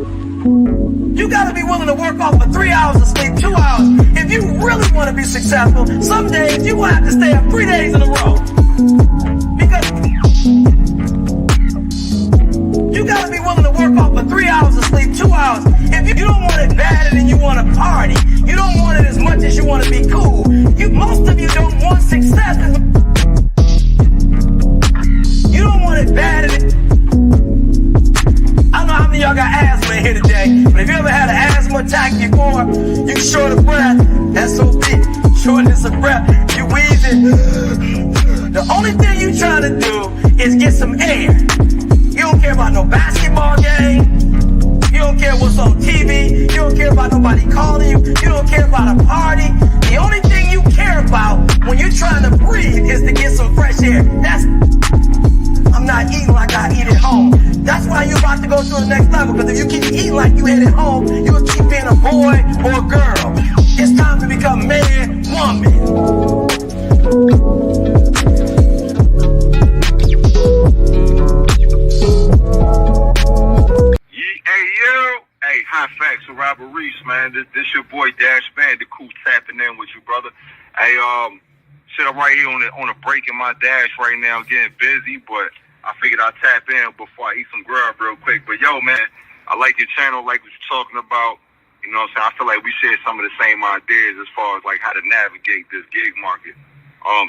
You gotta be willing to work off for 3 hours of sleep, 2 hours. If you really want to be successful, some days you will have to stay up 3 days in a row. Because you gotta be willing to work off for 3 hours of sleep, 2 hours. If you don't want it badder than you want to party, you don't want it as much as you want to be cool. Most of you don't want success. You don't want it badder than... I don't know how many of y'all got asthma in here today, but if you ever had an asthma attack before, you short of breath, SOB, shortness of breath, you wheezing. The only thing you trying to do is get some air. You don't care about no basketball game. You don't care what's on TV. You don't care about nobody calling you. You don't care about a party. The only thing you care about when you're trying to breathe is to get some fresh air. I'm not eating like I eat at home. That's why you're about to go to the next level. Because if you keep eating like you ate at home, you'll keep being a boy or a girl. It's time to become man, woman. Hey, hot facts with Robert Reese, man. This your boy Dash Bandicoot tapping in with you, brother. Hey, I'm right here on a break in my dash right now, getting busy, but I figured I'd tap in before I eat some grub real quick. But yo, man, I like your channel, like what you're talking about. You know what I'm saying? I feel like we share some of the same ideas as far as like how to navigate this gig market.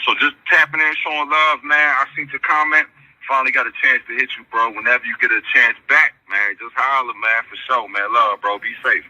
So just tapping in, showing love, man. I seen your comment. Finally got a chance to hit you, bro. Whenever you get a chance back, man, just holler, man, for sure, man. Love, bro. Be safe.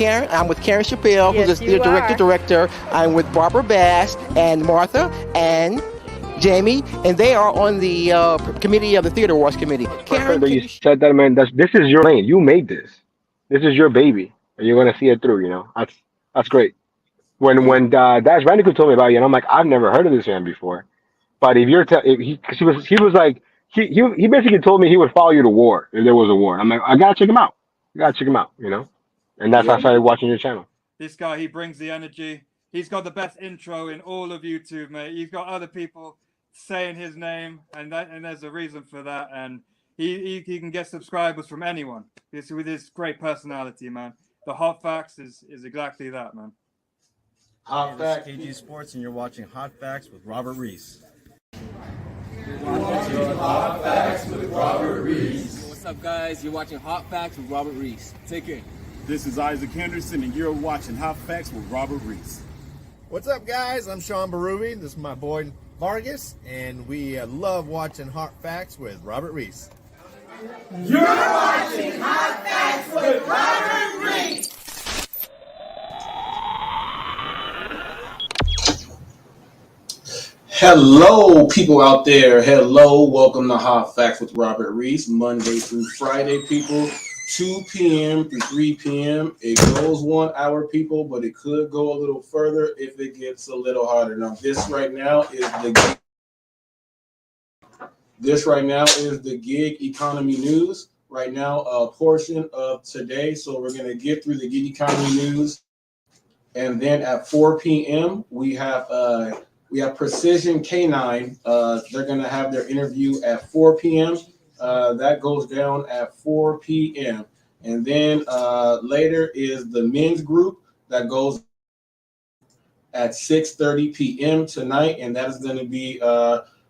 I'm with Karen Chappelle, who's the director. I'm with Barbara Bass and Martha and Jamie, and they are on the committee of the Theater Wars Committee. Karen, you said that, man. This is your lane. You made this. This is your baby, and you're gonna see it through. You know, that's great. When Dash Bandicoot told me about you, and I'm like, I've never heard of this man before. But if you're, he was like, he basically told me he would follow you to war if there was a war. I'm like, I gotta check him out. You know. And that's how I started watching your channel. This guy, he brings the energy. He's got the best intro in all of YouTube, mate. He's got other people saying his name, and there's a reason for that. And he can get subscribers from anyone. With his great personality, man. The Hot Facts is exactly that, man. Hot Facts, KG Sports, and you're watching Hot Facts with Robert Reese. You're watching Hot Facts with Robert Reese. What's up, guys? You're watching Hot Facts with Robert Reese. Take care. This is Isaac Henderson, and you're watching Hot Facts with Robert Reese. What's up, guys? I'm Sean Barubi. This is my boy Vargas, and we love watching Hot Facts with Robert Reese. You're watching Hot Facts with Robert Reese. Hello, people out there. Hello, welcome to Hot Facts with Robert Reese, Monday through Friday, people. 2 p.m. to 3 p.m. It goes 1 hour, people, but it could go a little further if it gets a little hotter. Now, this right now is the gig economy news. Right now, a portion of today. So we're going to get through the gig economy news. And then at 4 p.m., we have Precision K9. They're going to have their interview at 4 p.m. That goes down at 4 p.m. And then later is the men's group that goes at 6:30 p.m. tonight, and that is going to be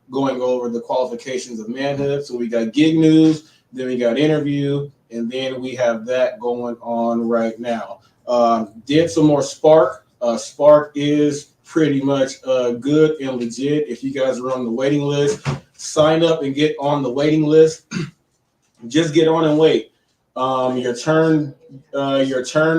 going over the qualifications of manhood. So we got gig news, then we got interview, and then we have that going on right now. Did some more Spark. Spark is pretty much good and legit. If you guys are on the waiting list, sign up and get on the waiting list. Just get on and wait. Your turn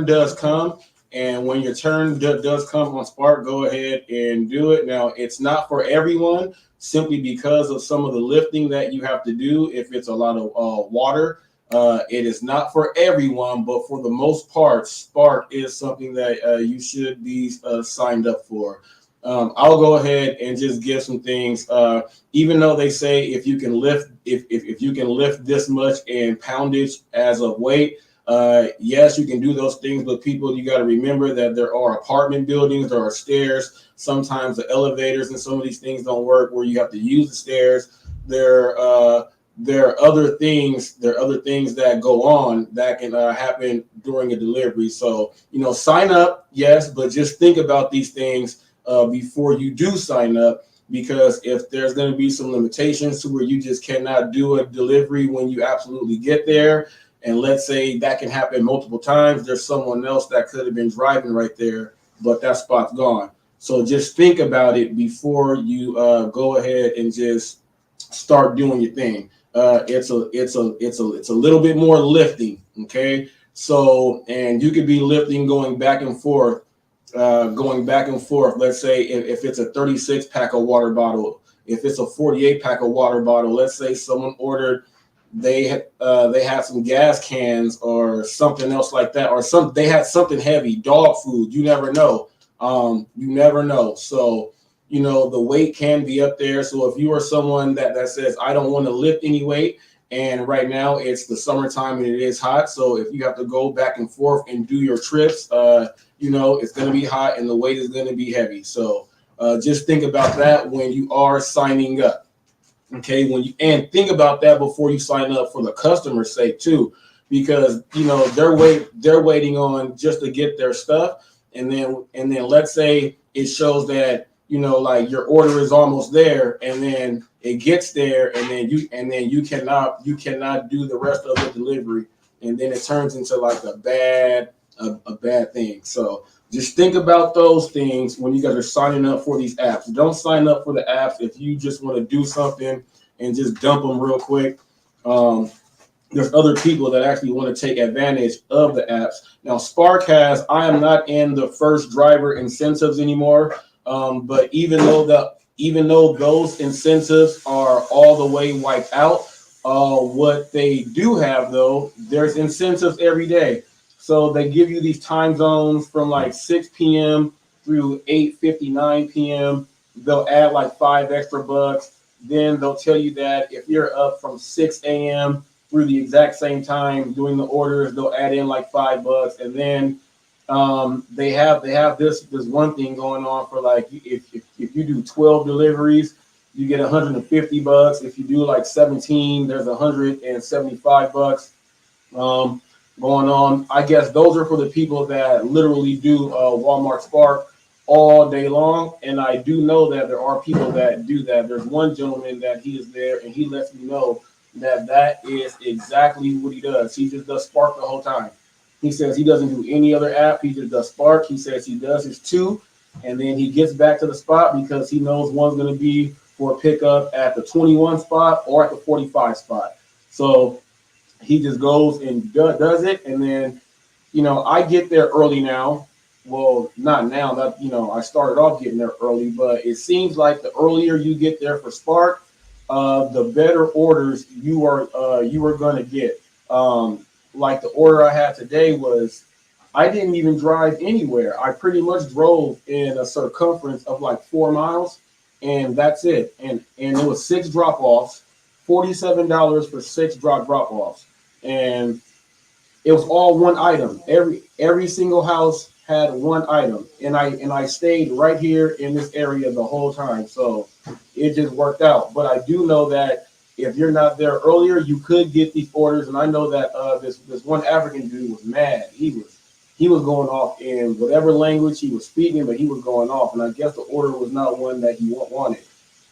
does come. And when your turn does come on Spark, go ahead and do it. Now, it's not for everyone simply because of some of the lifting that you have to do. If it's a lot of water, it is not for everyone, but for the most part, Spark is something that you should be signed up for. I'll go ahead and just give some things. Even though they say if you can lift this much in poundage as of weight, yes, you can do those things, but people, you got to remember that there are apartment buildings, there are stairs. Sometimes the elevators and some of these things don't work where you have to use the stairs. There are other things. There are other things that go on that can happen during a delivery. So, sign up, yes, but just think about these things before you do sign up, because if there's going to be some limitations to where you just cannot do a delivery when you absolutely get there, and let's say that can happen multiple times, there's someone else that could have been driving right there, but that spot's gone. So just think about it before you go ahead and just start doing your thing. It's a little bit more lifting, okay? So, and you could be lifting going back and forth. Let's say if it's a 36 pack of water bottle, if it's a 48 pack of water bottle, let's say someone ordered, they had some gas cans or something else like that, or they had something heavy, dog food. You never know. So, the weight can be up there. So if you are someone that says, I don't want to lift any weight, and right now it's the summertime and it is hot. So if you have to go back and forth and do your trips, it's going to be hot and the weight is going to be heavy. So just think about that when you are signing up. Okay, and think about that before you sign up for the customer's sake too, because they're waiting on just to get their stuff, and then let's say it shows that like your order is almost there, and then it gets there, and then you cannot do the rest of the delivery, and then it turns into like a bad thing. So just think about those things when you guys are signing up for these apps. Don't sign up for the apps if you just want to do something and just dump them real quick. There's other people that actually want to take advantage of the apps. Now, Spark I am not in the first driver incentives anymore, but even though those incentives are all the way wiped out, what they do have, though, there's incentives every day. So they give you these time zones from like 6 p.m. through 8:59 p.m. They'll add like $5 extra. Then they'll tell you that if you're up from 6 a.m. through the exact same time doing the orders, they'll add in like $5. And then they have this one thing going on for like if you do 12 deliveries, you get $150. If you do like 17, there's $175 going on. I guess those are for the people that literally do Walmart Spark all day long, and I do know that there are people that do that. There's one gentleman that he is there, and he lets me know that is exactly what he does. He just does Spark the whole time. He says he doesn't do any other app. He just does Spark. He says he does his 2, and then he gets back to the spot because he knows one's going to be for pickup at the 21 spot or at the 45 spot. So he just goes and does it, and then I get there early now. Well, not now. That I started off getting there early, but it seems like the earlier you get there for Spark, the better orders you are going to get. like the order I had today was, I didn't even drive anywhere. I pretty much drove in a circumference of like 4 miles, and that's it. And it was 6 drop offs, $47 for 6 drop offs, and it was all one item. Every single house had one item, and I stayed right here in this area the whole time. So it just worked out. But I do know that if you're not there earlier, you could get these orders. And I know that this one African dude was mad. He was going off in whatever language he was speaking, but he was going off. And I guess the order was not one that he wanted.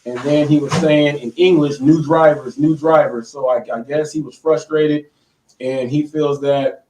And then he was saying in English, new drivers, new drivers. So I guess he was frustrated, and he feels that,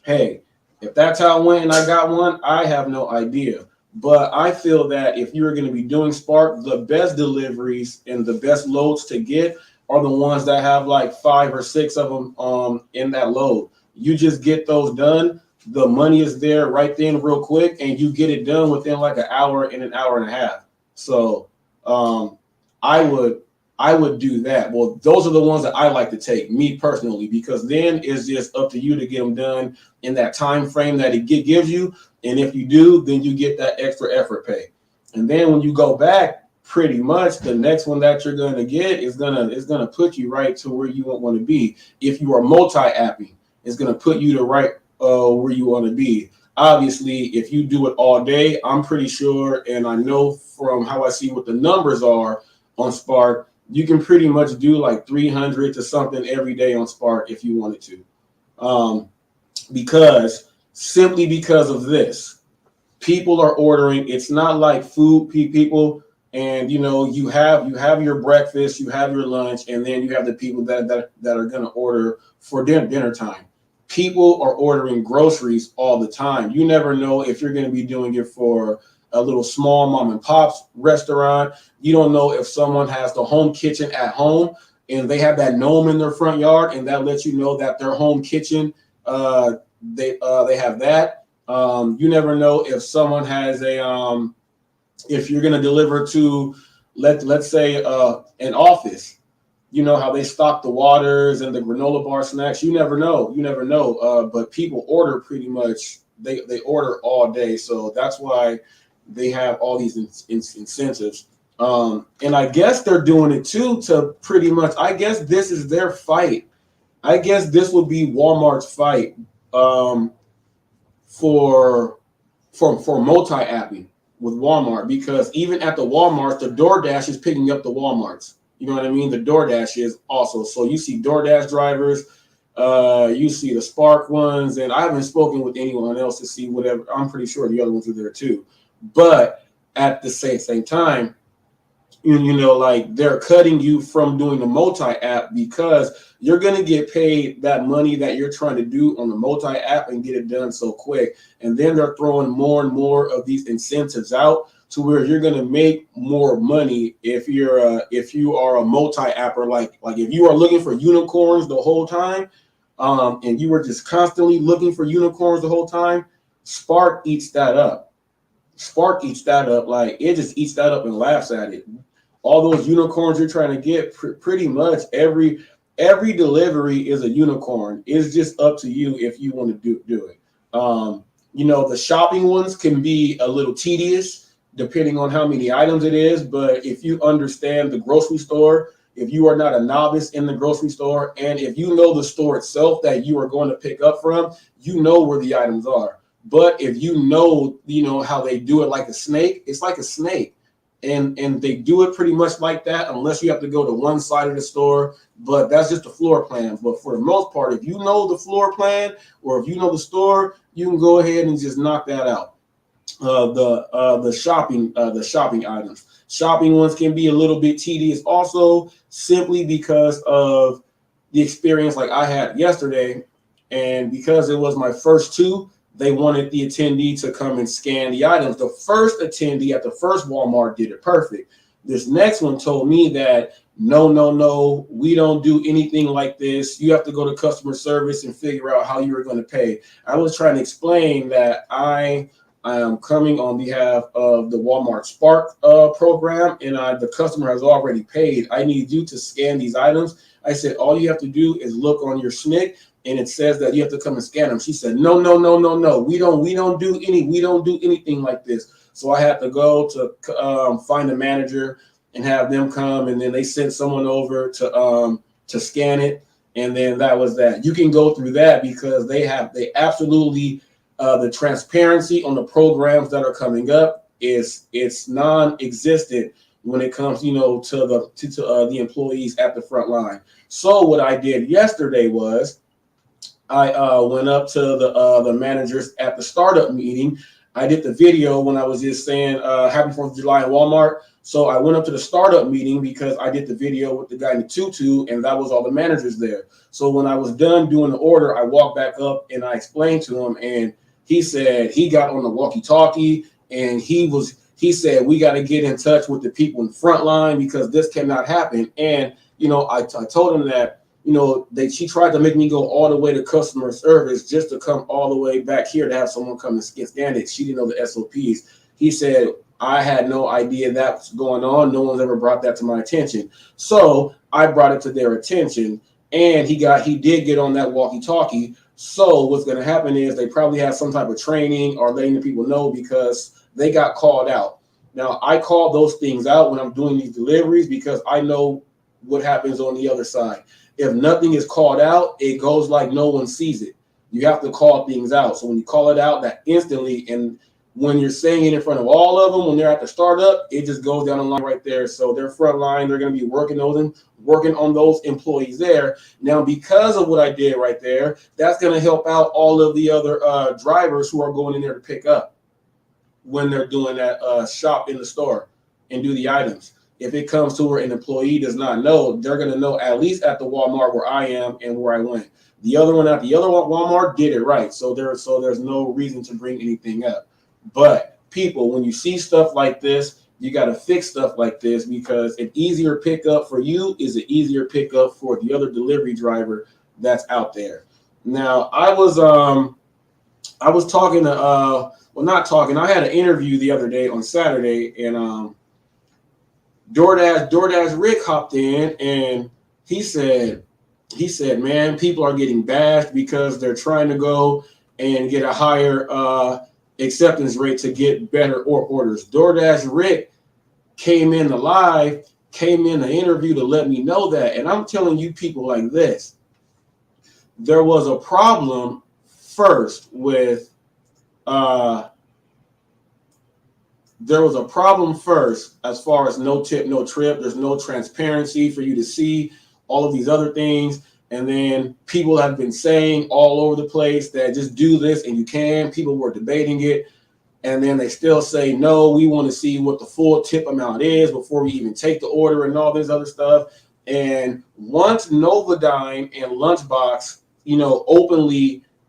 hey, if that's how it went and I got one, I have no idea. But I feel that if you're going to be doing Spark, the best deliveries and the best loads to get are the ones that have like 5 or 6 of them in that load. You just get those done. The money is there right then real quick, and you get it done within like an hour and an hour and a half. So I would do that. Well, those are the ones that I like to take, me personally, because then it's just up to you to get them done in that time frame that it gives you. And if you do, then you get that extra effort pay. And then when you go back, pretty much the next one that you're going to get is gonna put you right to where you want to be. If you are multi-apping, it's going to put you to right where you want to be. Obviously, if you do it all day, I'm pretty sure, and I know from how I see what the numbers are on Spark, you can pretty much do like 300 to something every day on Spark if you wanted to. Simply because of this, people are ordering. It's not like food people, and you have your breakfast, you have your lunch, and then you have the people that are going to order for dinner time. People are ordering groceries all the time. You never know if you're going to be doing it for a little small mom and pop's restaurant. You don't know if someone has the home kitchen at home and they have that gnome in their front yard, and that lets you know that their home kitchen, they have that. You never know if someone has if you're going to deliver to, let's say an office. You know how they stock the waters and the granola bar snacks. You never know. But people order pretty much. They order all day, so that's why they have all these incentives. And I guess they're doing it too to pretty much. I guess this is their fight. I guess this will be Walmart's fight for multi-apping with Walmart, because even at the Walmarts, the DoorDash is picking up the Walmarts. You know what I mean? The DoorDash is also. So you see DoorDash drivers, you see the Spark ones, and I haven't spoken with anyone else to see whatever. I'm pretty sure the other ones are there too. But at the same time, like they're cutting you from doing the multi-app because you're going to get paid that money that you're trying to do on the multi-app and get it done so quick. And then they're throwing more and more of these incentives out to where you're going to make more money if you are a multi-apper. Like if you are looking for unicorns the whole time, and you were just constantly looking for unicorns the whole time, Spark eats that up. Like it just eats that up and laughs at it. All those unicorns you're trying to get, pretty much every delivery is a unicorn. It's just up to you if you want to do it. The shopping ones can be a little tedious depending on how many items it is. But if you understand the grocery store, if you are not a novice in the grocery store, and if you know the store itself that you are going to pick up from, you know where the items are. But if you know how they do it like a snake, it's like a snake. And they do it pretty much like that, unless you have to go to one side of the store. But that's just the floor plan. But for the most part, if you know the floor plan or if you know the store, you can go ahead and just knock that out. The shopping items. Shopping ones can be a little bit tedious also, simply because of the experience like I had yesterday. And because it was my first two, they wanted the attendee to come and scan the items. The first attendee at the first Walmart did it perfect. This next one told me that no, we don't do anything like this. You have to go to customer service and figure out how you're going to pay. I was trying to explain that I am coming on behalf of the Walmart Spark program, and the customer has already paid. I need you to scan these items. I said, all you have to do is look on your SNCC and it says that you have to come and scan them. She said, no, no, no, no, no. We don't do anything like this. So I had to go to find a manager and have them come, and then they sent someone over to scan it, and then that was that. You can go through that because they absolutely the transparency on the programs that are coming up it's non-existent when it comes, to the employees at the front line. So what I did yesterday was I went up to the managers at the startup meeting. I did the video when I was just saying Happy 4th of July in Walmart. So I went up to the startup meeting because I did the video with the guy in the tutu, and that was all the managers there. So when I was done doing the order, I walked back up and I explained to him, and he said he got on the walkie-talkie and he said we got to get in touch with the people in the front line because this cannot happen. And I told him that she tried to make me go all the way to customer service just to come all the way back here to have someone come and scan it. She didn't know the SOPs. He said, I had no idea that was going on. No one's ever brought that to my attention. So I brought it to their attention, and he did get on that walkie-talkie. So what's going to happen is they probably have some type of training or letting the people know because they got called out. Now, I call those things out when I'm doing these deliveries because I know what happens on the other side. If nothing is called out, it goes like no one sees it. You have to call things out. So when you call it out, that instantly, and when you're saying it in front of all of them, when they're at the startup, it just goes down the line right there. So their front line, they're going to be working on those employees there. Now, because of what I did right there, that's going to help out all of the other drivers who are going in there to pick up when they're doing that shop in the store and do the items. If it comes to where an employee does not know, they're going to know at least at the Walmart where I am and where I went. The other one at the other Walmart did it right. So there's no reason to bring anything up. But people, when you see stuff like this, you got to fix stuff like this because an easier pickup for you is an easier pickup for the other delivery driver that's out there. Now, I was talking to I had an interview the other day on Saturday, and DoorDash Rick hopped in, and he said, man, people are getting bashed because they're trying to go and get a higher acceptance rate to get better orders. DoorDash Rick came in the interview to let me know that. And I'm telling you people like this, there was a problem first with as far as no tip, no trip. There's no transparency for you to see all of these other things. And then people have been saying all over the place that just do this and you can. People were debating it. And then they still say, no, we want to see what the full tip amount is before we even take the order and all this other stuff. And once Novodyne and Lunchbox,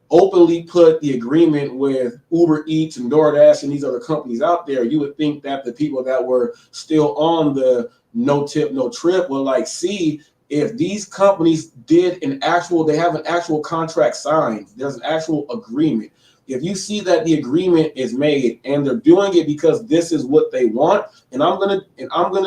openly put the agreement with Uber Eats and DoorDash and these other companies out there, you would think that the people that were still on the no tip, no trip will see if these companies they have an actual contract signed, there's an actual agreement. If you see that the agreement is made and they're doing it because this is what they want, and I'm gonna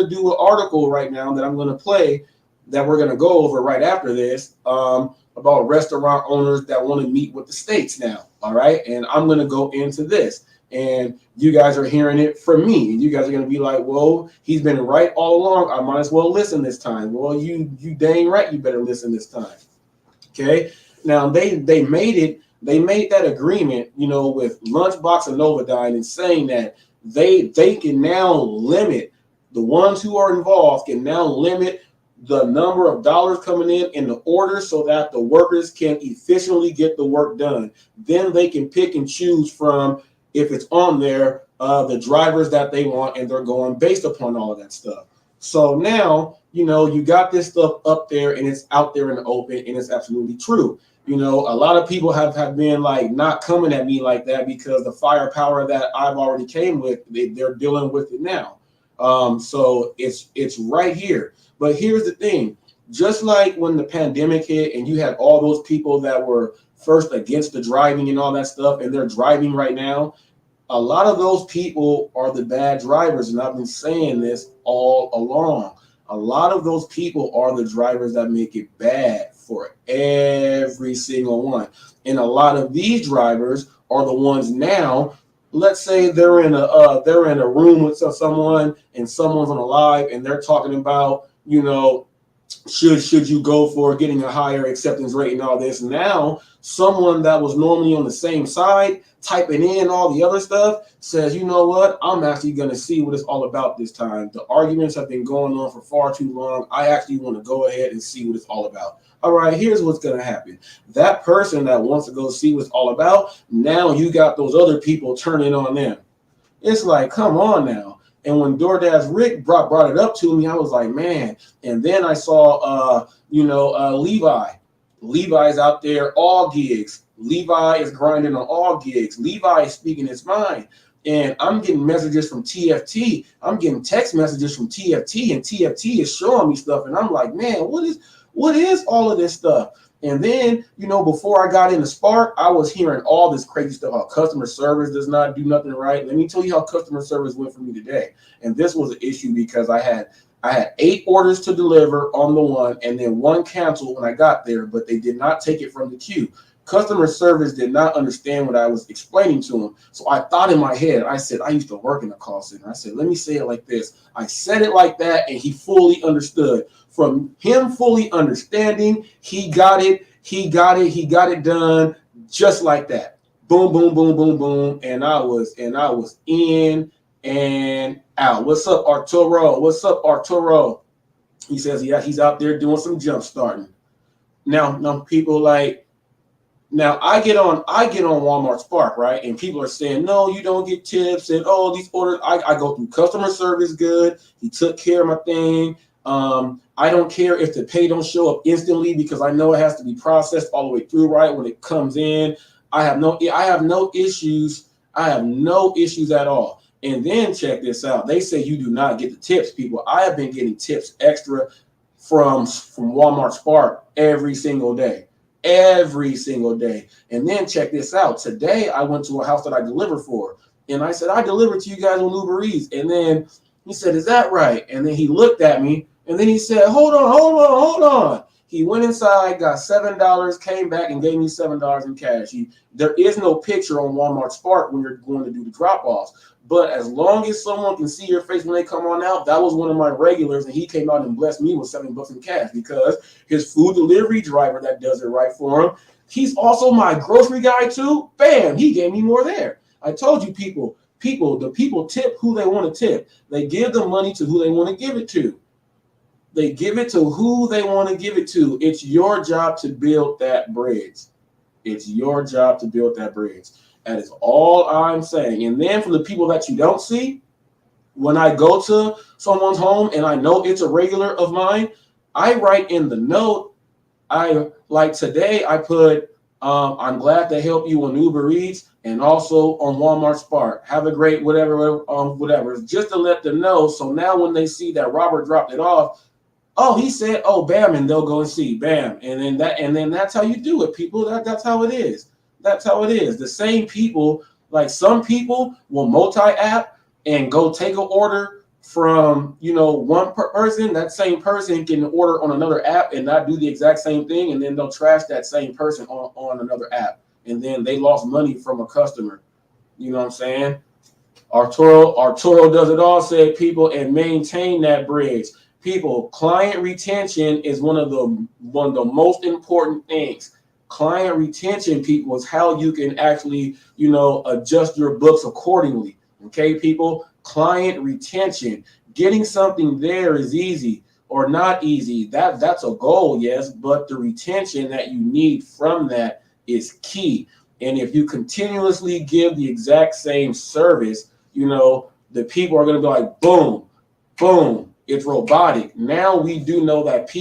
do an article right now that I'm gonna play that we're gonna go over right after this about restaurant owners that want to meet with the states now. All right, and I'm gonna go into this. And you guys are hearing it from me, and you guys are going to be like, well, he's been right all along. I might as well listen this time. Well, you dang right, you better listen this time. Okay. Now they made that agreement, with Lunchbox and Novodyne, and saying that they can now limit the ones who are involved can now limit the number of dollars coming in the order so that the workers can efficiently get the work done. Then they can pick and choose from, if it's on there, the drivers that they want, and they're going based upon all of that stuff. So now, you got this stuff up there and it's out there in the open, and it's absolutely true. A lot of people have been not coming at me like that because the firepower that I've already came with, they're dealing with it now. So it's right here. But here's the thing, just like when the pandemic hit and you had all those people that were first against the driving and all that stuff, and they're driving right now, a lot of those people are the bad drivers. And I've been saying this all along. A lot of those people are the drivers that make it bad for every single one. And a lot of these drivers are the ones now. Let's say they're in a room with someone and someone's on a live and they're talking about, you know, should you go for getting a higher acceptance rate and all this. Now, someone that was normally on the same side, typing in all the other stuff, says, you know what, I'm actually going to see what it's all about this time. The arguments have been going on for far too long. I actually want to go ahead and see what it's all about. All right, here's what's going to happen. That person that wants to go see what it's all about, now you got those other people turning on them. It's like, come on now. And when DoorDash Rick brought it up to me, I was like, man. And then I saw, Levi. Levi's out there, all gigs. Levi is grinding on all gigs. Levi is speaking his mind. And I'm getting messages from TFT. I'm getting text messages from TFT, and TFT is showing me stuff. And I'm like, man, what is all of this stuff? And then, you know, before I got into Spark, I was hearing all this crazy stuff. How customer service does not do nothing right. Let me tell you how customer service went for me today. And this was an issue because I had 8 orders to deliver on the one, and then 1 canceled when I got there, but they did not take it from the queue. Customer service did not understand what I was explaining to them. So I thought in my head, I said, I used to work in a call center. I said, let me say it like this. I said it like that, and he fully understood. From him fully understanding, he got it done just like that. Boom, boom, boom, boom, boom. And I was in and out. What's up, Arturo? What's up, Arturo? He says, yeah, he's out there doing some jump starting. Now people like, now I get on Walmart Spark, right? And people are saying, no, you don't get tips, and oh, these orders. I go through customer service good. He took care of my thing. I don't care if the pay don't show up instantly because I know it has to be processed all the way through right when it comes in. I have no issues. I have no issues at all. And then check this out. They say you do not get the tips, people. I have been getting tips extra from Walmart Spark every single day. Every single day. And then check this out. Today I went to a house that I delivered for. And I said, I delivered to you guys on Uber Eats. And then he said, is that right? And then he looked at me. And then he said, hold on. He went inside, got $7, came back and gave me $7 in cash. There is no picture on Walmart Spark when you're going to do the drop-offs. But as long as someone can see your face when they come on out, that was one of my regulars, and he came out and blessed me with $7 in cash because his food delivery driver that does it right for him, he's also my grocery guy too. Bam, he gave me more there. I told you the people tip who they want to tip. They give the money to who they want to give it to. They give it to who they want to give it to. It's your job to build that bridge. It's your job to build that bridge. That is all I'm saying. And then for the people that you don't see, when I go to someone's home and I know it's a regular of mine, I write in the note, like today I put, I'm glad to help you on Uber Eats and also on Walmart Spark. Have a great whatever, just to let them know. So now when they see that Robert dropped it off, oh, he said, oh, bam, and they'll go and see, bam. And then that's how you do it, people. That's how it is. That's how it is. The same people, like some people will multi-app and go take an order from, one person. That same person can order on another app and not do the exact same thing. And then they'll trash that same person on another app. And then they lost money from a customer. You know what I'm saying? Arturo does it all, said people, and maintain that bridge. People, client retention is one of the most important things. Client retention, people, is how you can actually, adjust your books accordingly. Okay, people, client retention, getting something there is easy or not easy. That's a goal, yes, but the retention that you need from that is key. And if you continuously give the exact same service, the people are going to be like, boom, boom. It's robotic. Now we do know that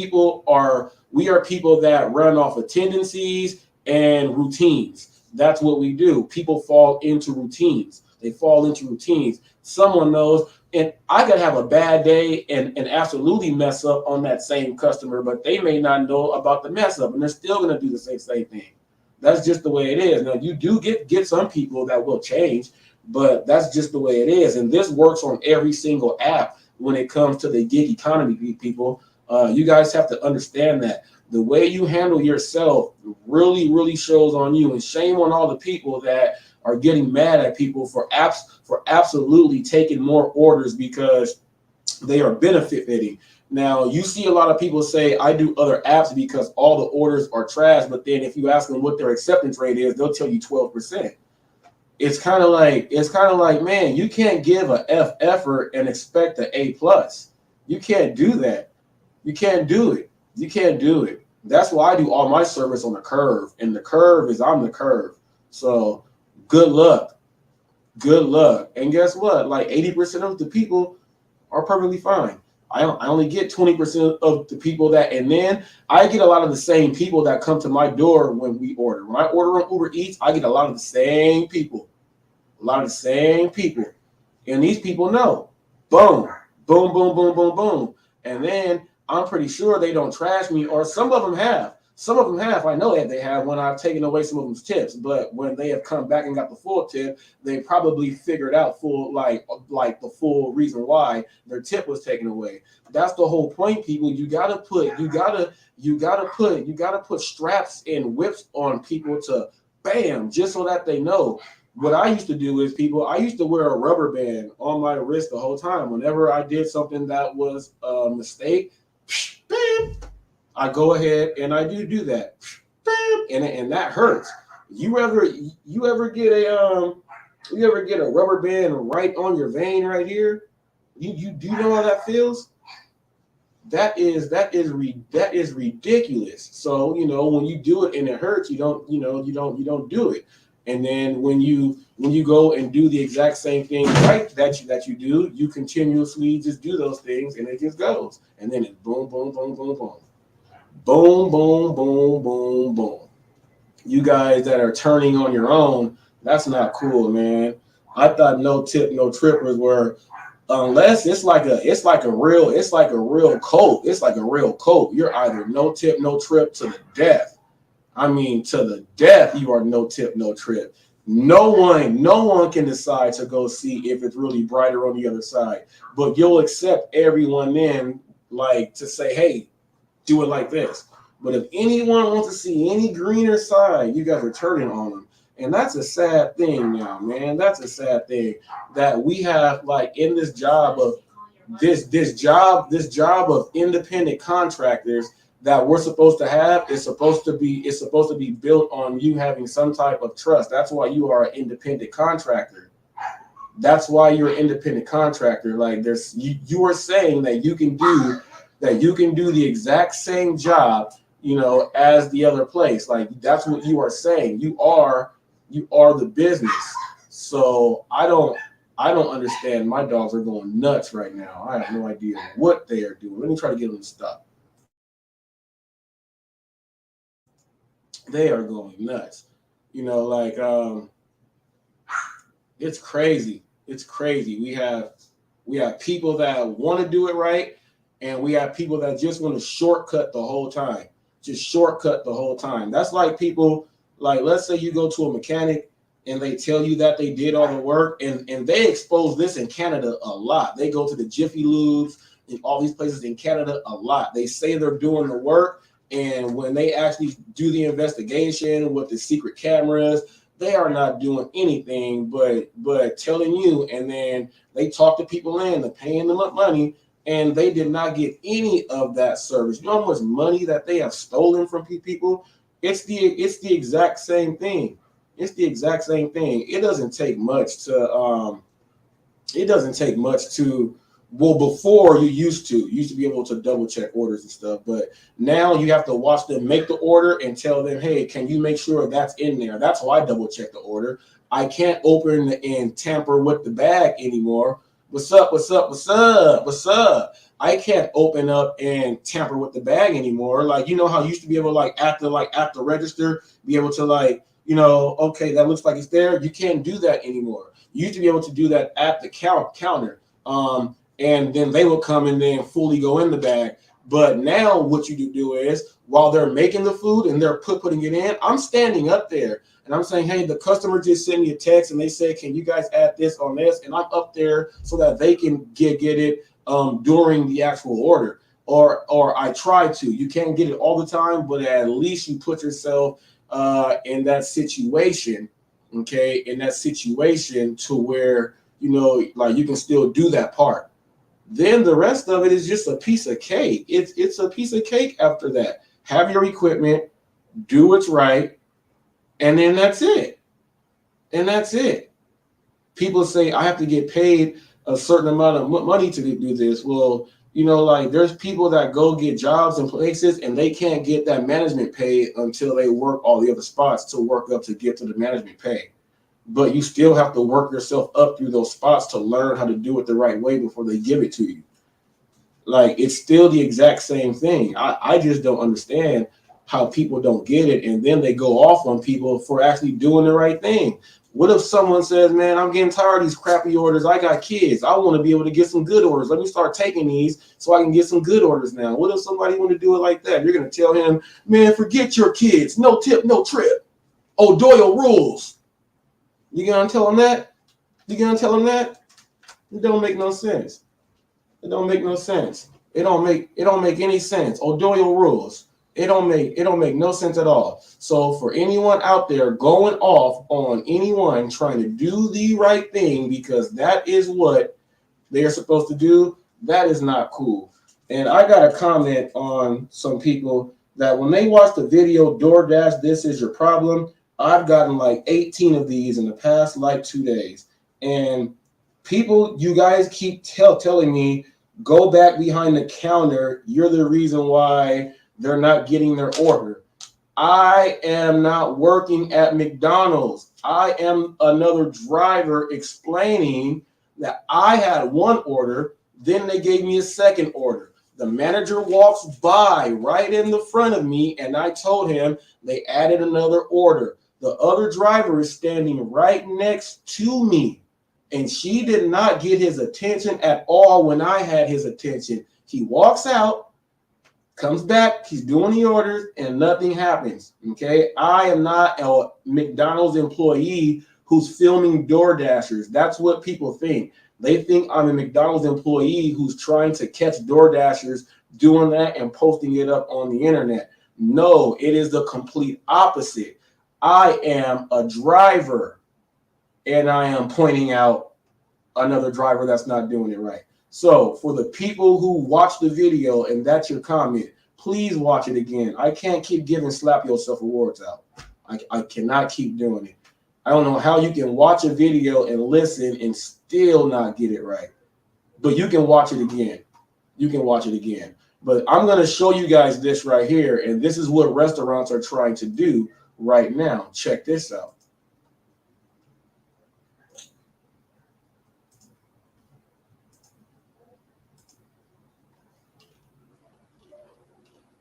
we are people that run off of tendencies and routines. That's what we do. People fall into routines. They fall into routines. Someone knows, and I could have a bad day and absolutely mess up on that same customer, but they may not know about the mess up, and they're still going to do the same thing. That's just the way it is. Now, you do get some people that will change, but that's just the way it is. And this works on every single app when it comes to the gig economy, people. You guys have to understand that. The way you handle yourself really, really shows on you. And shame on all the people that are getting mad at people for absolutely taking more orders because they are benefiting. Now, you see a lot of people say, I do other apps because all the orders are trash. But then if you ask them what their acceptance rate is, they'll tell you 12%. It's kind of like, man, you can't give a F effort and expect an A plus. You can't do that. You can't do it. You can't do it. That's why I do all my service on the curve. And the curve is I'm the curve. So good luck. Good luck. And guess what? Like 80% of the people are perfectly fine. I only get 20% of the people that, and then I get a lot of the same people that come to my door when we order. When I order on Uber Eats, I get a lot of the same people. And these people know. Boom, boom, boom, boom, boom, boom. And then I'm pretty sure they don't trash me, or some of them have. I know that they have when I've taken away some of them's tips, but when they have come back and got the full tip, they probably figured out like the full reason why their tip was taken away. That's the whole point, people. You gotta put straps and whips on people to bam, just so that they know. What I used to do is, I used to wear a rubber band on my wrist the whole time. Whenever I did something that was a mistake, bam, I go ahead and I do that, and that hurts. You ever get a rubber band right on your vein right here? You do know how that feels? That is ridiculous. So when you do it and it hurts, you don't do it. And then when you go and do the exact same thing right that you do, you continuously just do those things and it just goes. And then it's boom, boom, boom, boom, boom. Boom, boom, boom, boom, boom. You guys that are turning on your own, that's not cool, man. I thought no tip, no trippers were, unless it's like a real cult. It's like a real cult. You're either no tip, no trip to the death. I mean, to the death, you are no tip, no trip. No one can decide to go see if it's really brighter on the other side. But you'll accept everyone in, like, to say, hey, do it like this. But if anyone wants to see any greener side, you guys are turning on them. And that's a sad thing now, man. That's a sad thing that we have, like, in this job of this job of independent contractors that we're supposed to have is supposed to be built on you having some type of trust. That's why you are an independent contractor. That's why you're an independent contractor. Like, you are saying that you can do the exact same job, as the other place. Like, that's what you are saying. You are the business. So I don't understand. My dogs are going nuts right now. I have no idea what they are doing. Let me try to get them to stop. They are going nuts. It's crazy. It's crazy. We have people that want to do it right, and we have people that just want to shortcut the whole time. Just shortcut the whole time. That's like people, like, let's say you go to a mechanic and they tell you that they did all the work, and they expose this in Canada a lot. They go to the Jiffy Lubes and all these places in Canada a lot. They say they're doing the work, and when they actually do the investigation with the secret cameras, they are not doing anything but telling you. And then they talk to people in, they're paying them up money, and they did not get any of that service. You know how much money that they have stolen from people? It's the exact same thing. It's the exact same thing. It doesn't take much to well, before you used to be able to double check orders and stuff, but now you have to watch them make the order and tell them, hey, can you make sure that's in there? That's why I double check the order. I can't open and tamper with the bag anymore. What's up? I can't open up and tamper with the bag anymore. Like, how you used to be able to, at the register, be able to, okay, that looks like it's there. You can't do that anymore. You used to be able to do that at the counter. And then they will come and then fully go in the bag. But now what you do is, while they're making the food and they're putting it in, I'm standing up there and I'm saying, hey, the customer just sent me a text and they say, can you guys add this on this? And I'm up there so that they can get it during the actual order. or I try to. You can't get it all the time, but at least you put yourself in that situation, okay, in that situation to where, you know, like you can still do that part. Then the rest of it is just a piece of cake. It's a piece of cake after that. Have your equipment, do what's right, and then that's it. And that's it. People say, I have to get paid a certain amount of money to do this. Well, you know, like there's people that go get jobs in places and they can't get that management pay until they work all the other spots to work up to get to the management pay. But you still have to work yourself up through those spots to learn how to do it the right way before they give it to you. Like, it's still the exact same thing. I just don't understand how people don't get it, and then they go off on people for actually doing the right thing. What if someone says, man, I'm getting tired of these crappy orders. I got kids. I want to be able to get some good orders. Let me start taking these so I can get some good orders now. What if somebody want to do it like that? You're going to tell him, man, forget your kids. No tip, no trip. O'Doyle rules. You going to tell him that? You going to tell him that? It don't make no sense. It don't make no sense. It don't make any sense. O'Doyle rules. It don't make no sense at all. So for anyone out there going off on anyone trying to do the right thing because that is what they're supposed to do, that is not cool. And I got a comment on some people that when they watch the video DoorDash, this is your problem. I've gotten like 18 of these in the past like 2 days. And people, you guys keep telling me, go back behind the counter. You're the reason why they're not getting their order. I am not working at McDonald's. I am another driver explaining that I had one order, then they gave me a second order. The manager walks by right in the front of me, and I told him they added another order. The other driver is standing right next to me, and she did not get his attention at all when I had his attention. He walks out, comes back, he's doing the orders, and nothing happens. Okay, I am not a McDonald's employee who's filming DoorDashers. That's what people think. They think I'm a McDonald's employee who's trying to catch DoorDashers doing that and posting it up on the internet. No, it is the complete opposite. I am a driver, and I am pointing out another driver that's not doing it right. So for the people who watch the video and that's your comment, please watch it again. I can't keep giving slap yourself awards out. I cannot keep doing it. I don't know how you can watch a video and listen and still not get it right. But you can watch it again. You can watch it again. But I'm going to show you guys this right here. And this is what restaurants are trying to do right now. Check this out.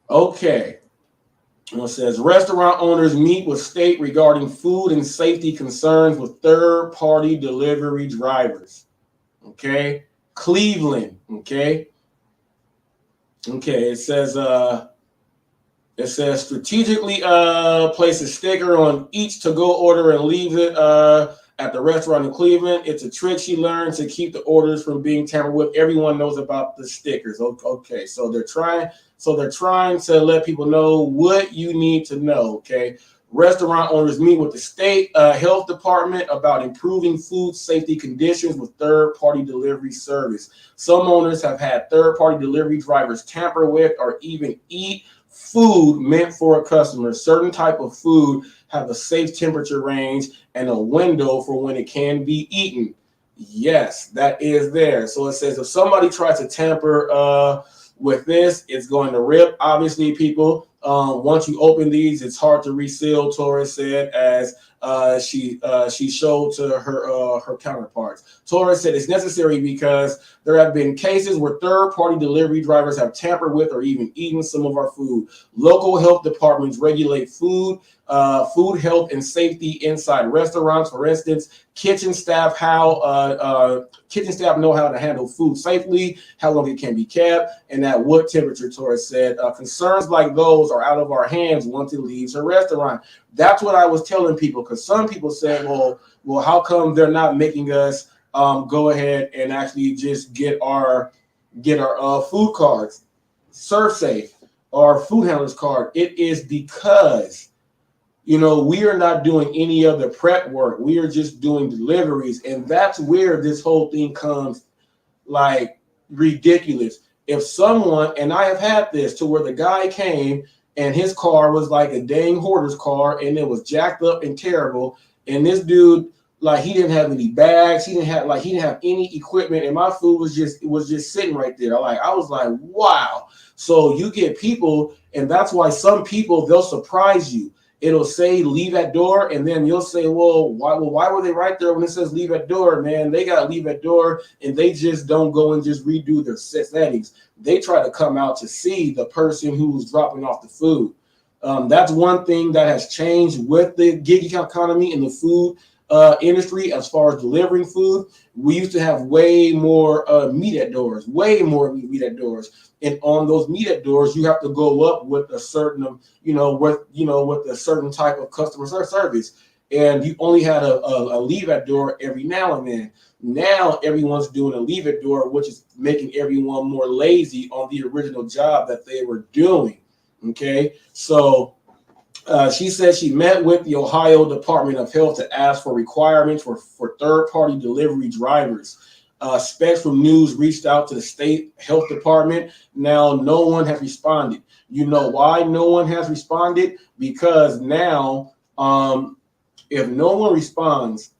Okay. It says restaurant owners meet with state regarding food and safety concerns with third-party delivery drivers. Okay. Cleveland. Okay. Okay. It says strategically place a sticker on each to-go order and leave it at the restaurant in Cleveland. It's a trick she learned to keep the orders from being tampered with. Everyone knows about the stickers. Okay, so they're trying to let people know what you need to know. Okay, restaurant owners meet with the state health department about improving food safety conditions with third-party delivery service. Some owners have had third-party delivery drivers tamper with or even eat food meant for a customer. Certain type of food have a safe temperature range and a window for when it can be eaten. Yes, that is there. So it says if somebody tries to tamper with this, it's going to rip. Obviously, people, once you open these, it's hard to reseal, Torres said, as she showed to her counterparts. Torres said it's necessary because there have been cases where third-party delivery drivers have tampered with or even eaten some of our food. Local health departments regulate food health and safety inside restaurants. For instance, kitchen staff know how to handle food safely, how long it can be kept, and at what temperature, Torres said. Concerns like those are out of our hands once it leaves a restaurant. That's what I was telling people, because some people said, well, how come they're not making us go ahead and actually just get our food cards? Serve Safe or food handler's card, it is because, you know, we are not doing any of the prep work. We are just doing deliveries. And that's where this whole thing comes like ridiculous. If someone, and I have had this to where the guy came and his car was like a dang hoarder's car and it was jacked up and terrible. And this dude, like, he didn't have any bags. He didn't have any equipment. And my food was just sitting right there. I was like, wow. So you get people, and that's why some people, they'll surprise you. It'll say leave at door, and then you'll say, well, why were they right there when it says leave at door? Man, they got to leave at door, and they just don't go and just redo their settings. They try to come out to see the person who's dropping off the food. That's one thing that has changed with the gig economy in the food industry as far as delivering food. We used to have way more meat at doors. And on those meet at doors, you have to go up with a certain, with a certain type of customer service. And you only had a leave at door every now and then. Now everyone's doing a leave at door, which is making everyone more lazy on the original job that they were doing. Okay, so she said she met with the Ohio Department of Health to ask for requirements for third-party delivery drivers. Spectrum News reached out to the state health department. Now, no one has responded. You know why no one has responded? Because now, if no one responds,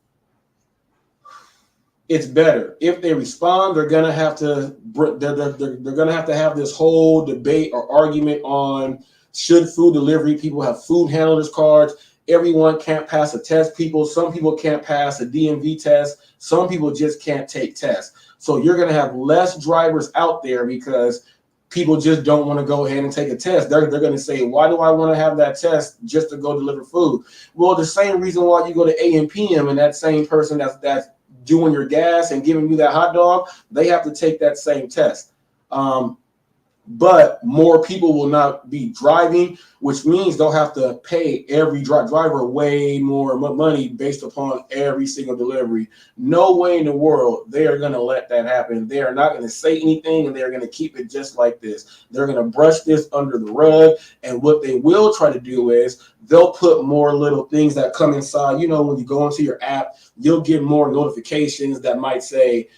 it's better. If they respond, they're gonna have to have this whole debate or argument on should food delivery people have food handlers cards. Everyone can't pass a test. Some people can't pass a DMV test. Some people just can't take tests. So you're going to have less drivers out there because people just don't want to go ahead and take a test. They're going to say, why do I want to have that test just to go deliver food? Well, the same reason why you go to A&PM and that same person that's doing your gas and giving you that hot dog, they have to take that same test. But more people will not be driving, which means they'll have to pay every driver way more money based upon every single delivery. No way in the world they are going to let that happen. They are not going to say anything, and they're going to keep it just like this. They're going to brush this under the rug, and what they will try to do is they'll put more little things that come inside. You know, when you go into your app, you'll get more notifications that might say,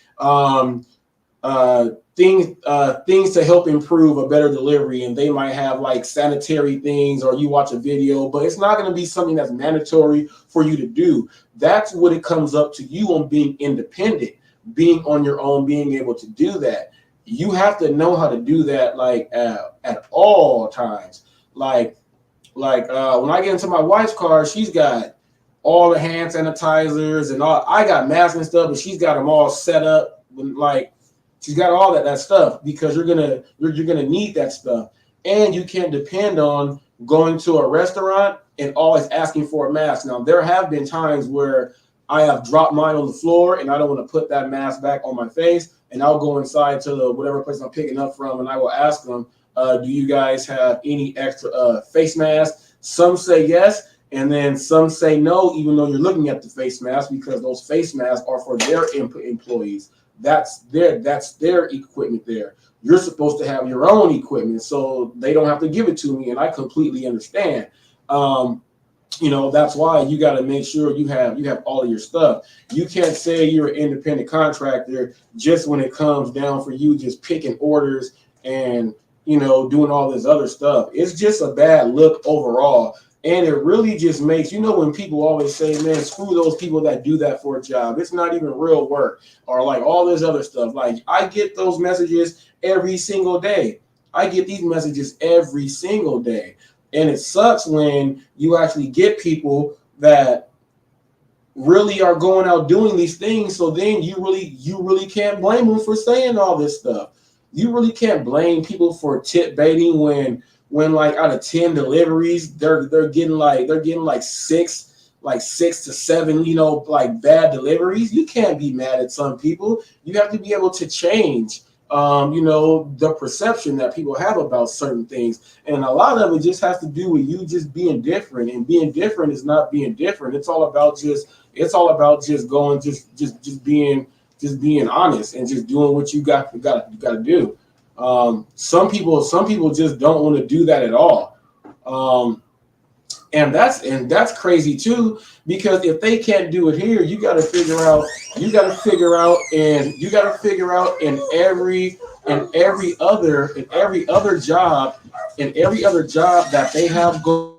things to help improve a better delivery, and they might have like sanitary things, or you watch a video, but it's not going to be something that's mandatory for you to do. That's what it comes up to you on being independent, being on your own, being able to do that. You have to know how to do that, like at all times. Like when I get into my wife's car, she's got all the hand sanitizers and all. I got masks and stuff, but she's got them all set up. Like, she's got all that stuff because you're gonna need that stuff, and you can't depend on going to a restaurant and always asking for a mask. Now, there have been times where I have dropped mine on the floor and I don't want to put that mask back on my face, and I'll go inside to the whatever place I'm picking up from, and I will ask them, do you guys have any extra face masks? Some say yes, and then some say no, even though you're looking at the face mask, because those face masks are for their employees. That's their equipment there. You're supposed to have your own equipment, so they don't have to give it to me, and I completely understand. That's why you got to make sure you have all of your stuff. You can't say you're an independent contractor just when it comes down for you just picking orders and doing all this other stuff. It's just a bad look overall. And it really just makes, when people always say, man, screw those people that do that for a job. It's not even real work, or like all this other stuff. Like, I get those messages every single day. I get these messages every single day. And it sucks when you actually get people that really are going out doing these things. So then you really can't blame them for saying all this stuff. You really can't blame people for tip baiting when like out of 10 deliveries, they're getting like six to seven, like bad deliveries. You can't be mad at some people. You have to be able to change, the perception that people have about certain things. And a lot of it just has to do with you just being different, and being different is not being different. It's all about just being honest and just doing what you got to do. Some people just don't want to do that at all. And that's crazy too, because if they can't do it here, you got to figure out in every other job that they have going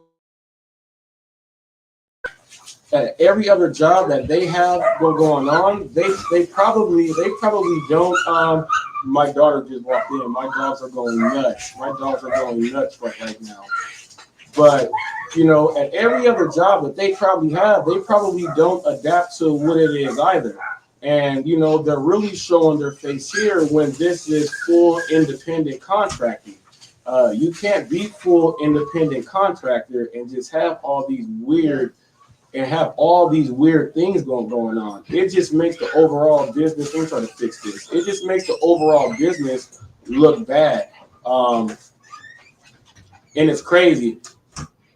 on, they probably don't. My daughter just walked in. My dogs are going nuts. Right now. But at every other job that they probably don't adapt to what it is either. And they're really showing their face here when this is full independent contracting. You can't be full independent contractor and just have all these weird things going on. It just makes the overall business. I'm trying to fix this. It just makes the overall business look bad. And it's crazy.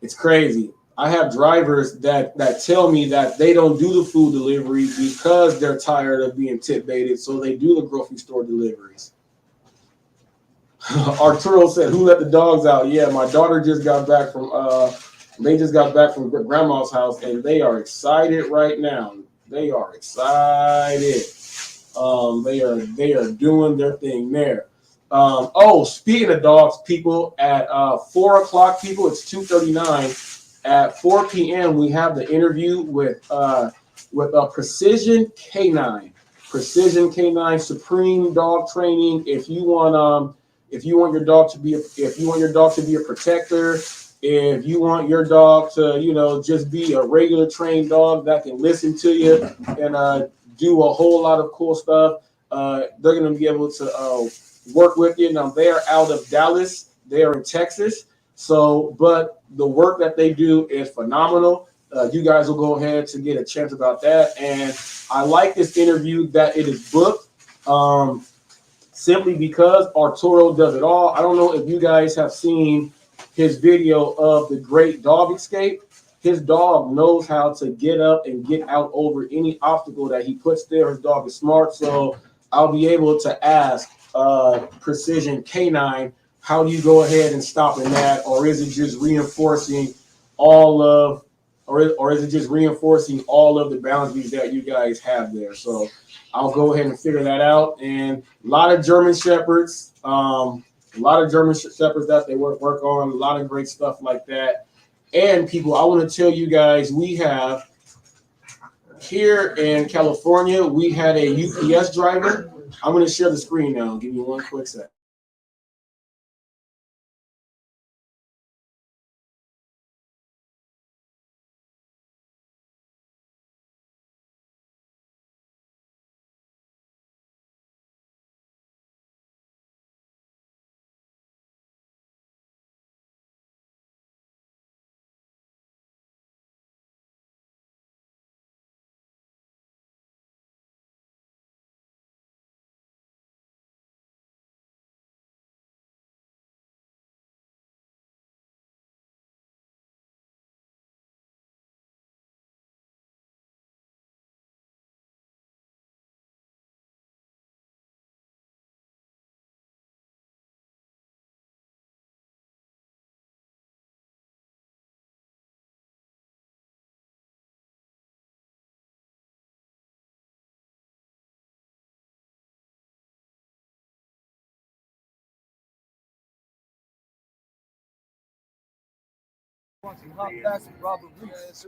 It's crazy. I have drivers that tell me that they don't do the food delivery because they're tired of being tip baited, so they do the grocery store deliveries. Arturo said, "Who let the dogs out?" Yeah, my daughter just got back from grandma's house, and they are excited right now. They are excited. They are doing their thing there. Speaking of dogs, people, at 4 o'clock, people, it's 2:39. At 4 p.m., we have the interview with Precision Canine. Precision Canine Supreme Dog Training. If you want your dog to be a protector, if you want your dog to just be a regular trained dog that can listen to you and do a whole lot of cool stuff, they're going to be able to work with you. Now, they're out of Dallas. They're in Texas. So, but the work that they do is phenomenal. You guys will go ahead to get a chance about that. And I like this interview that it is booked simply because Arturo does it all. I don't know if you guys have seen his video of the Great Dog Escape. His dog knows how to get up and get out over any obstacle that he puts there. His dog is smart. So I'll be able to ask Precision Canine, how do you go ahead and stop in that, or is it just reinforcing all of the boundaries that you guys have there? So I'll go ahead and figure that out. And a lot of German Shepherds, that they work on, a lot of great stuff like that. And people, I want to tell you guys, we have here in California, we had a UPS driver. I'm going to share the screen now. Give me one quick sec.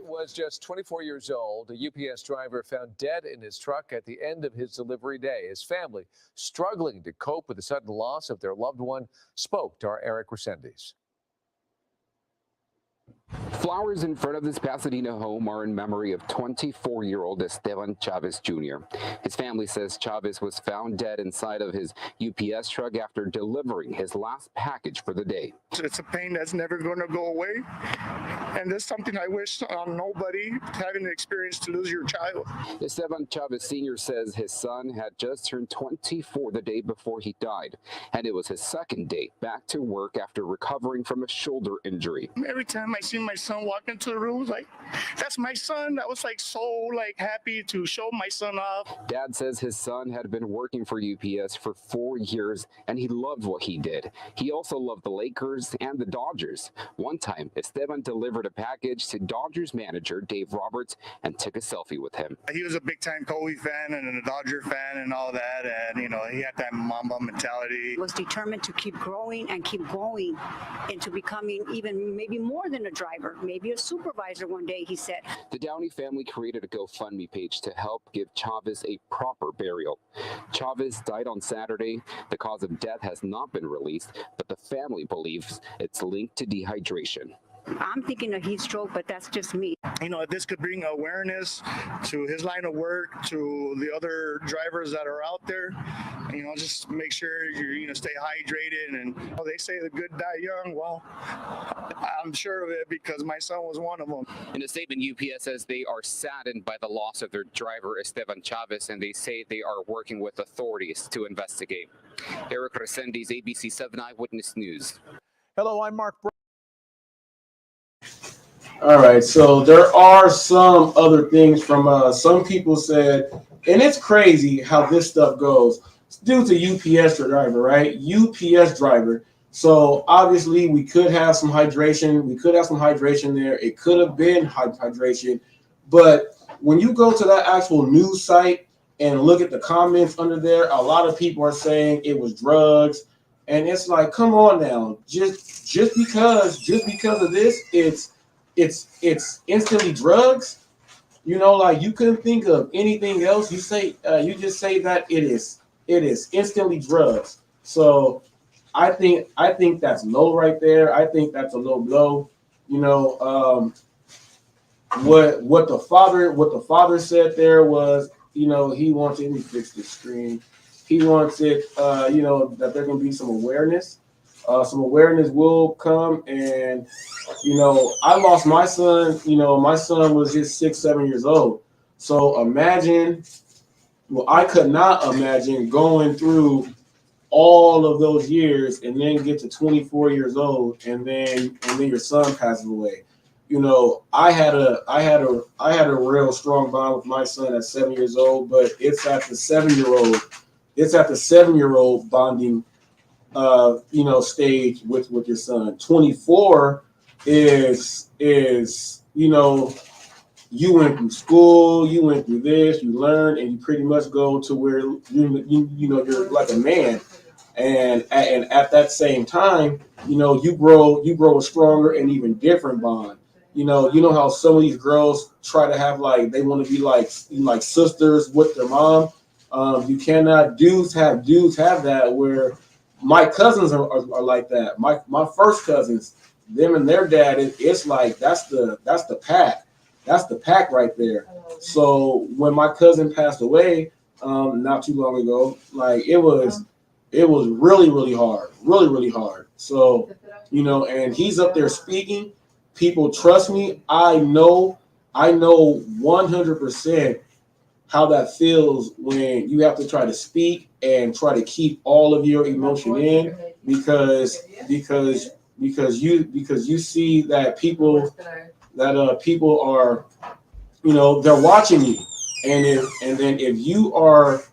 Was just 24 years old. A UPS driver found dead in his truck at the end of his delivery day. His family, struggling to cope with the sudden loss of their loved one, spoke to our Eric Resendiz. Flowers in front of this Pasadena home are in memory of 24-year-old Esteban Chavez Jr. His family says Chavez was found dead inside of his UPS truck after delivering his last package for the day. It's a pain that's never going to go away. And that's something I wish on nobody having the experience to lose your child. Esteban Chavez Sr. says his son had just turned 24 the day before he died, and it was his second day back to work after recovering from a shoulder injury. Every time I see my son walk into the room, like, that's my son. I was like so like happy to show my son off. Dad says his son had been working for UPS for 4 years, and he loved what he did. He also loved the Lakers and the Dodgers. One time, Esteban delivered a package to Dodgers manager Dave Roberts and took a selfie with him. He was a big-time Kobe fan and a Dodger fan and all that, and you know, he had that Mamba mentality. He was determined to keep growing and keep going into becoming even maybe more than a driver, maybe a supervisor one day, he said. The Downey family created a GoFundMe page to help give Chavez a proper burial. Chavez died on Saturday. The cause of death has not been released, but the family believes it's linked to dehydration. I'm thinking a heat stroke, but that's just me. You know, this could bring awareness to his line of work, to the other drivers that are out there. You know, just make sure you stay hydrated. And they say the good die young. Well, I'm sure of it because my son was one of them. In a statement, UPS says they are saddened by the loss of their driver, Esteban Chavez, and they say they are working with authorities to investigate. Eric Resendiz, ABC 7 Eyewitness News. Hello, I'm Mark. All right, so there are some other things from some people said, and it's crazy how this stuff goes. It's due to UPS driver, right? UPS driver. So obviously we could have some hydration. We could have some hydration there. It could have been hydration. But when you go to that actual news site and look at the comments under there, a lot of people are saying it was drugs. And it's like, come on now, just because of this, it's instantly drugs. You know, like you couldn't think of anything else. You just say that it is instantly drugs. So I think that's low right there. I think that's a low blow. You know, what the father said there was, you know, he wants, let me fix the screen. He wants it, you know, that there can be some awareness. Some awareness will come. And, you know, I lost my son. You know, my son was just 6-7 years old. So imagine, well, I could not imagine going through all of those years and then get to 24 years old and then your son passes away. You know, I had a real strong bond with my son at 7 years old, but it's at the 7-year-old bonding you know, stage with your son. 24 is, you know, you went through school, you went through this, you learned, and you pretty much go to where you know you're like a man. And at that same time, you know, you grow a stronger and even different bond. You know how some of these girls try to have like, they want to be like sisters with their mom. You cannot have that, where my cousins are like that. My first cousins, them and their dad, it's like that's the pack. That's the pack right there. So when my cousin passed away not too long ago, like it was really, really hard. Really, really hard. So, you know, and he's up there speaking. People trust me. I know 100% how that feels when you have to try to speak and try to keep all of your emotion in because you see that people are, you know, they're watching you. And then if you are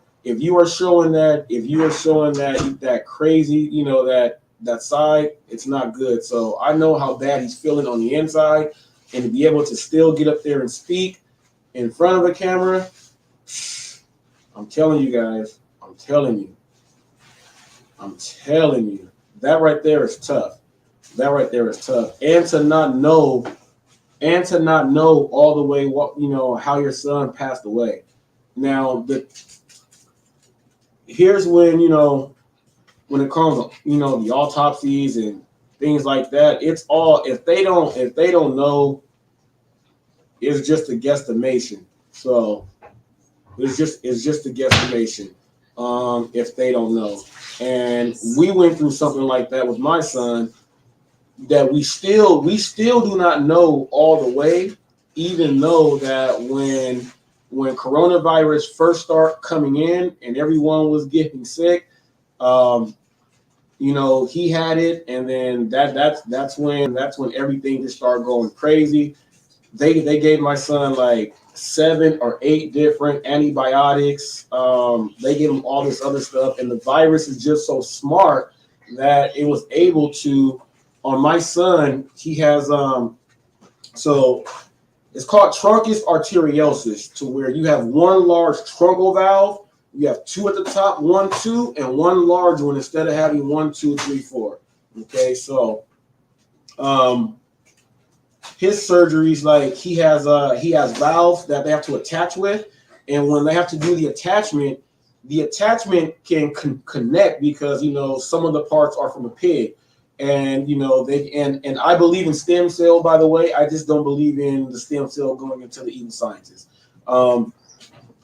showing that crazy, you know, that side, it's not good. So I know how bad he's feeling on the inside, and to be able to still get up there and speak in front of a camera, I'm telling you guys, I'm telling you, that right there is tough. And to not know all the way what, you know, how your son passed away. Now, here's when, you know, when it comes to, you know, the autopsies and things like that, it's all, if they don't know, it's just a guesstimation. So it's just a guesstimation if they don't know. And we went through something like that with my son. that we still do not know all the way, even though that when coronavirus first started coming in and everyone was getting sick, he had it, and then that's when everything just started going crazy. They gave my son like 7 or 8 different antibiotics. They gave him all this other stuff, and the virus is just so smart that it was able to. On my son, he has so it's called truncus arteriosus, to where you have one large truncal valve, you have 2 at the top, 1, 2, and one large one instead of having 1, 2, 3, 4. Okay, so his surgeries, like he has valves that they have to attach with, and when they have to do the attachment can connect because some of the parts are from a pig. And and I believe in stem cell, by the way. I just don't believe in the stem cell going into the evil sciences.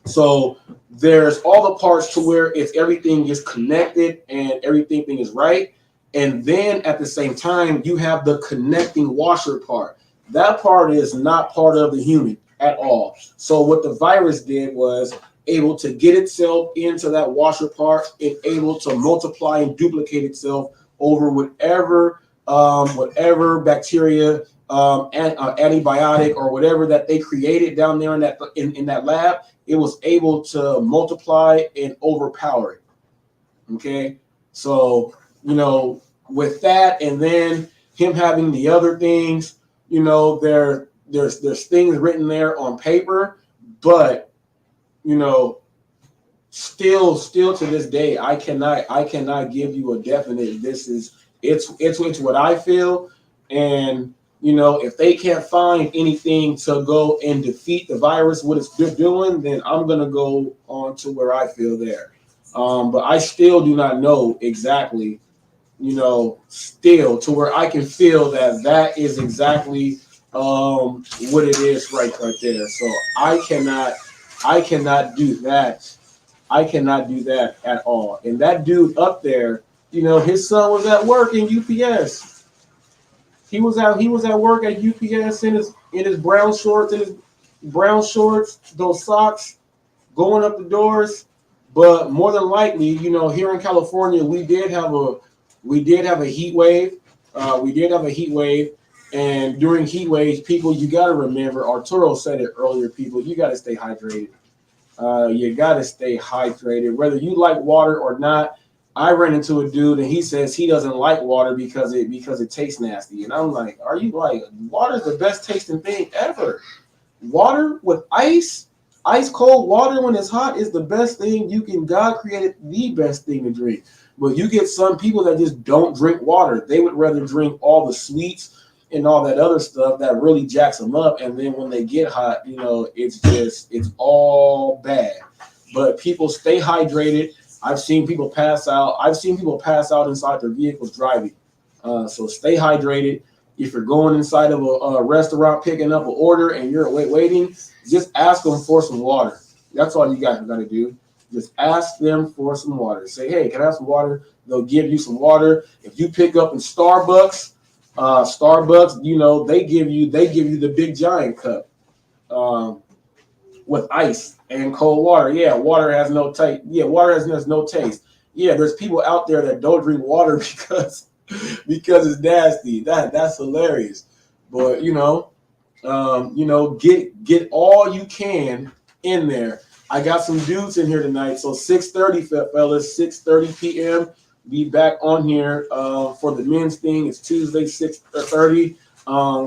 So there's all the parts to where if everything is connected and everything is right. And then at the same time, you have the connecting washer part. That part is not part of the human at all. So what the virus did was able to get itself into that washer part and able to multiply and duplicate itself over whatever bacteria and antibiotic or whatever that they created down there in that lab. It was able to multiply and overpower it. Okay, so with that, and then him having the other things, there's things written there on paper, but still to this day, I cannot give you a definite. It's what I feel, and if they can't find anything to go and defeat the virus, what it's doing, then I'm gonna go on to where I feel there. But I still do not know exactly, still to where I can feel that is exactly what it is right there. So I cannot do that. I cannot do that at all. And that dude up there, his son was at work in UPS. He was at work at UPS in his brown shorts, those socks, going up the doors. But more than likely, here in California, we did have a heat wave. And during heat waves, people, you got to remember, Arturo said it earlier, people, you got to stay hydrated. You got to stay hydrated, whether you like water or not. I ran into a dude and he says he doesn't like water because it tastes nasty. And I'm like, are you like, water's the best tasting thing ever. Water with ice cold water when it's hot is the best thing God created the best thing to drink. But you get some people that just don't drink water. They would rather drink all the sweets and all that other stuff that really jacks them up. And then when they get hot, it's all bad. But people stay hydrated. I've seen people pass out. Inside their vehicles driving. So stay hydrated. If you're going inside of a restaurant picking up an order and you're waiting, just ask them for some water. That's all you guys got to do. Just ask them for some water. Say, hey, can I have some water? They'll give you some water. If you pick up in Starbucks, they give you the big giant cup with ice and cold water. Yeah, water has no taste. Yeah, water has no taste. Yeah, there's people out there that don't drink water because it's nasty. That's hilarious. But get all you can in there. I got some dudes in here tonight. So 6:30, fellas, 6:30 p.m. Be back on here for the men's thing. It's Tuesday, 6:30.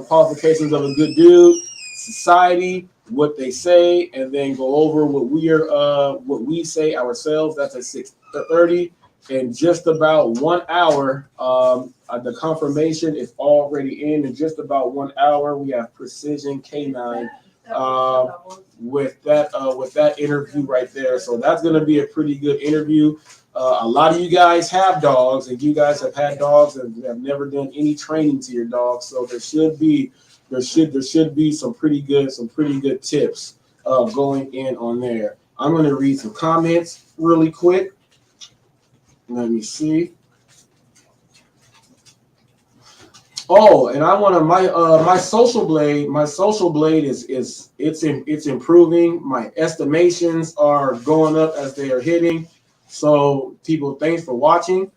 Qualifications of a good dude, society, what they say, and then go over what we say ourselves. That's at 6:30. In just about 1 hour, the confirmation is already in just about 1 hour. We have Precision K9 with that interview right there. So that's going to be a pretty good interview. A lot of you guys have dogs, and you guys have had dogs and have never done any training to your dogs. So there should be some pretty good tips going in on there. I'm going to read some comments really quick. Let me see. Oh, and I want to my social blade. My social blade is it's improving. My estimations are going up as they are hitting. So people, thanks for watching.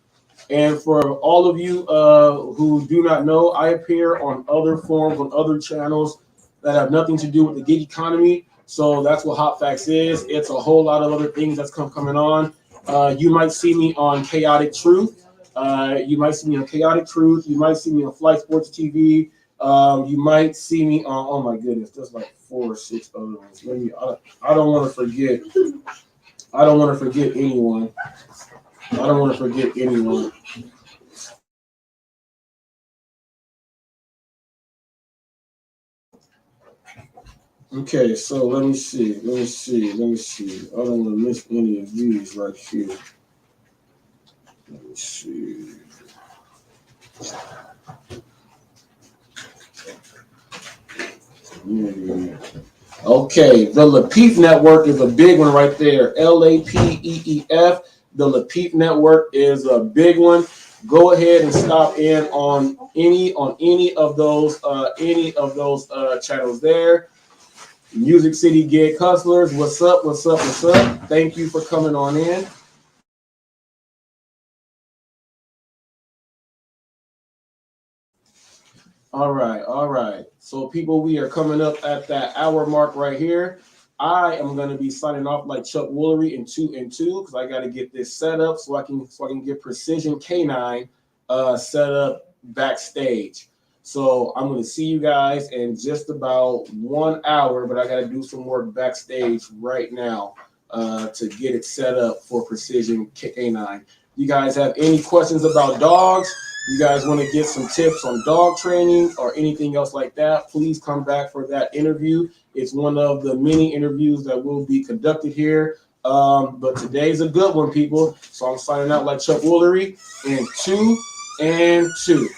And for all of you who do not know, I appear on other forums, on other channels that have nothing to do with the gig economy. So that's what Hot Facts is. It's a whole lot of other things that's coming on. You might see me on Chaotic Truth. You might see me on Chaotic Truth. You might see me on Flight Sports TV. You might see me on, oh my goodness, there's like 4 or 6 other ones. Maybe I don't want to forget. I don't want to forget anyone. I don't want to forget anyone. Okay, so let me see. I don't want to miss any of these right here. Let me see. Okay, the Lapeef Network is a big one right there. LAPEEF. The Lapeef Network is a big one. Go ahead and stop in on any of those channels there. Music City Gig Hustlers, what's up? Thank you for coming on in. All right. So people, we are coming up at that hour mark right here. I am going to be signing off like Chuck Woolery in 2 and 2 because I got to get this set up so I can get Precision K9 set up backstage. So I'm going to see you guys in just about 1 hour, but I got to do some work backstage right now to get it set up for Precision K9. You guys have any questions about dogs? You guys want to get some tips on dog training or anything else like that, please come back for that interview. It's one of the many interviews that will be conducted here. But today's a good one, people. So I'm signing out like Chuck Woolery in 2 and 2.